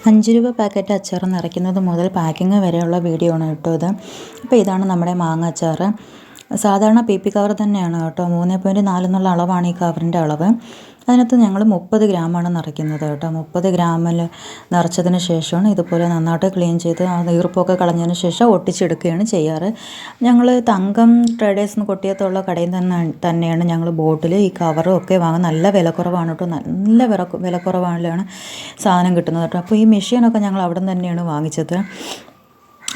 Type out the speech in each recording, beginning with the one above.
₹5 packet അച്ചാർ നിറയ്ക്കുന്നത് മുതൽ packing വരെയുള്ള വീഡിയോ ആണ് കേട്ടോ ഇത്. അപ്പോൾ ഇതാണ് നമ്മുടെ മാങ്ങ അച്ചാർ. സാധാരണ PP കവർ തന്നെയാണ് കേട്ടോ. 3.4 എന്നുള്ള അളവാണ് ഈ കവറിൻ്റെ അളവ്. അതിനകത്ത് ഞങ്ങൾ 30 ഗ്രാമാണ് നിറയ്ക്കുന്നത് കേട്ടോ. 30 ഗ്രാമിൽ നിറച്ചതിന് ശേഷമാണ് ഇതുപോലെ നന്നായിട്ട് ക്ലീൻ ചെയ്ത് ആ ഈർപ്പമൊക്കെ കളഞ്ഞതിന് ശേഷം ഒട്ടിച്ചെടുക്കുകയാണ് ചെയ്യാറ്. ഞങ്ങൾ തങ്കം ട്രേഡേഴ്സ് കൊട്ടിയത്തുള്ള കടയിൽ തന്നെയാണ് ഞങ്ങൾ ബോട്ടിൽ ഈ കവറും ഒക്കെ വാങ്ങുന്നത്. നല്ല വിലക്കുറവാണ് കേട്ടോ. നല്ല വിലക്കുറവാണ് സാധനം കിട്ടുന്നത് കേട്ടോ. അപ്പോൾ ഈ മെഷീനൊക്കെ ഞങ്ങൾ അവിടെ നിന്ന് തന്നെയാണ് വാങ്ങിച്ചത്.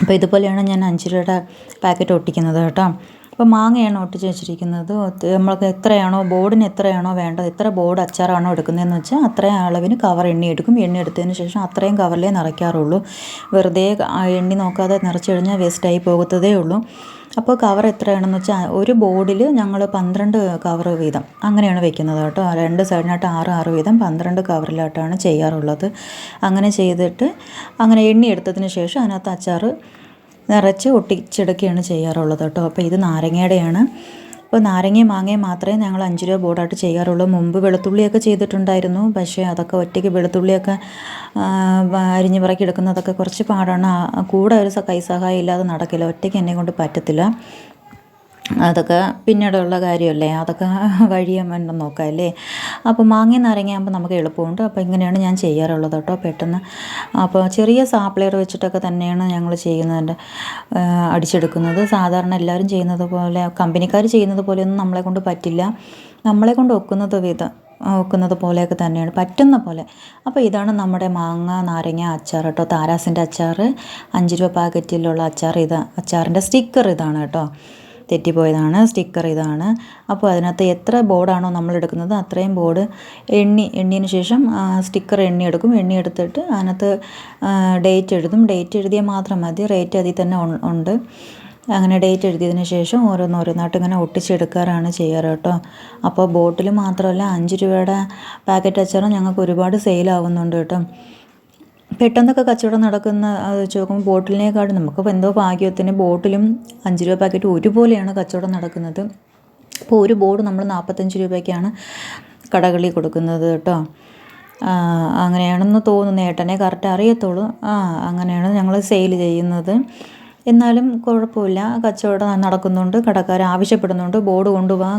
അപ്പോൾ ഇതുപോലെയാണ് ഞാൻ 5 രൂപയുടെ പാക്കറ്റ് ഒട്ടിക്കുന്നത് കേട്ടോ. അപ്പോൾ മാങ്ങയാണ് ഒട്ടിച്ച് വെച്ചിരിക്കുന്നത്. നമ്മൾക്ക് എത്രയാണോ ബോർഡിന് എത്രയാണോ വേണ്ടത്, എത്ര ബോർഡ് അച്ചാറാണോ എടുക്കുന്നതെന്ന് വെച്ചാൽ അത്രയും അളവിന് കവർ എണ്ണി എടുക്കും. എണ്ണി എടുത്തതിന് ശേഷം അത്രയും കവറിലേ നിറയ്ക്കാറുള്ളൂ. വെറുതെ എണ്ണി നോക്കാതെ നിറച്ച് കഴിഞ്ഞാൽ വേസ്റ്റായി പോകത്തതേ ഉള്ളൂ. അപ്പോൾ കവർ എത്രയാണെന്ന് വെച്ചാൽ ഒരു ബോർഡിൽ ഞങ്ങൾ 12 കവർ വീതം അങ്ങനെയാണ് വെക്കുന്നത് കേട്ടോ. 2 സൈഡിനായിട്ട് 6 വീതം 12 കവറിലായിട്ടാണ് ചെയ്യാറുള്ളത്. അങ്ങനെ ചെയ്തിട്ട് അങ്ങനെ എണ്ണി എടുത്തതിന് ശേഷം അതിനകത്ത് അച്ചാർ നിറച്ച് ഒട്ടിച്ചെടുക്കുകയാണ് ചെയ്യാറുള്ളത് കേട്ടോ. അപ്പോൾ ഇത് നാരങ്ങയുടെയാണ്. അപ്പോൾ നാരങ്ങയും മാങ്ങയും മാത്രമേ ഞങ്ങൾ 5 രൂപ ബോർഡായിട്ട് ചെയ്യാറുള്ളൂ. മുമ്പ് വെളുത്തുള്ളിയൊക്കെ ചെയ്തിട്ടുണ്ടായിരുന്നു. പക്ഷേ അതൊക്കെ ഒറ്റയ്ക്ക് വെളുത്തുള്ളിയൊക്കെ അരിഞ്ഞ് പറക്കി എടുക്കുന്നതൊക്കെ കുറച്ച് പാടാണ്. കൂടെ ഒരു കൈസഹായം ഇല്ലാതെ നടക്കില്ല. ഒറ്റയ്ക്ക് എന്നെ കൊണ്ട് പറ്റത്തില്ല. അതൊക്കെ പിന്നീടുള്ള കാര്യമല്ലേ, അതൊക്കെ വഴിയെ വേണം നോക്കാം അല്ലേ. അപ്പോൾ മാങ്ങയും നാരങ്ങയാകുമ്പോൾ നമുക്ക് എളുപ്പമുണ്ട്. അപ്പോൾ ഇങ്ങനെയാണ് ഞാൻ ചെയ്യാറുള്ളത് കേട്ടോ. പെട്ടെന്ന് അപ്പോൾ ചെറിയ സാപ്ലെയർ വെച്ചിട്ടൊക്കെ തന്നെയാണ് ഞങ്ങൾ ചെയ്യുന്നതിൻ്റെ അടിച്ചെടുക്കുന്നത്. സാധാരണ എല്ലാവരും ചെയ്യുന്നത് പോലെ, കമ്പനിക്കാർ ചെയ്യുന്നത് പോലെയൊന്നും നമ്മളെ കൊണ്ട് പറ്റില്ല. നമ്മളെ കൊണ്ട് ഒക്കുന്നത് പോലെയൊക്കെ തന്നെയാണ്, പറ്റുന്ന പോലെ. അപ്പോൾ ഇതാണ് നമ്മുടെ മാങ്ങ നാരങ്ങ അച്ചാർ കേട്ടോ. താരാസിൻ്റെ അച്ചാർ 5 രൂപ പാക്കറ്റിലുള്ള അച്ചാർ. അച്ചാറിൻ്റെ സ്റ്റിക്കർ ഇതാണ് കേട്ടോ. തെറ്റിപ്പോയതാണ്. സ്റ്റിക്കർ ഇതാണ്. അപ്പോൾ അതിനകത്ത് എത്ര ബോർഡാണോ നമ്മൾ എടുക്കുന്നത് അത്രയും ബോർഡ് എണ്ണിയതിന് ശേഷം സ്റ്റിക്കർ എണ്ണിയെടുക്കും. എണ്ണിയെടുത്തിട്ട് അതിനകത്ത് ഡേറ്റ് എഴുതും. ഡേറ്റ് എഴുതിയാൽ മാത്രം മതി. റേറ്റ് അതിൽ തന്നെ ഉണ്ട്. അങ്ങനെ ഡേറ്റ് എഴുതിയതിന് ശേഷം ഓരോന്നായിട്ട് ഇങ്ങനെ ഒട്ടിച്ചെടുക്കാറാണ് ചെയ്യാറ് കേട്ടോ. അപ്പോൾ ബോട്ടിൽ മാത്രമല്ല 5 രൂപയുടെ പാക്കറ്റ് അച്ചാറും ഞങ്ങൾക്ക് ഒരുപാട് സെയിലാവുന്നുണ്ട് കേട്ടോ. പെട്ടെന്നൊക്കെ കച്ചവടം നടക്കുന്ന അത് വെച്ച് നോക്കുമ്പോൾ ബോട്ടിലിനേക്കാളും നമുക്ക് എന്തോ ഭാഗ്യത്തിന് ബോട്ടിലും 5 രൂപ പാക്കറ്റ് ഒരുപോലെയാണ് കച്ചവടം നടക്കുന്നത്. അപ്പോൾ ഒരു ബോർഡ് നമ്മൾ 45 രൂപയ്ക്കാണ് കടകളിൽ കൊടുക്കുന്നത് കേട്ടോ. അങ്ങനെയാണെന്ന് തോന്നുന്നു. ഏട്ടനെ കറക്റ്റ് അറിയത്തുള്ളൂ. അങ്ങനെയാണ് ഞങ്ങൾ സെയിൽ ചെയ്യുന്നത്. എന്നാലും കുഴപ്പമില്ല, കച്ചവടം നടക്കുന്നുണ്ട്. കടക്കാർ ആവശ്യപ്പെടുന്നുണ്ട് ബോർഡ് കൊണ്ടുപോകാൻ.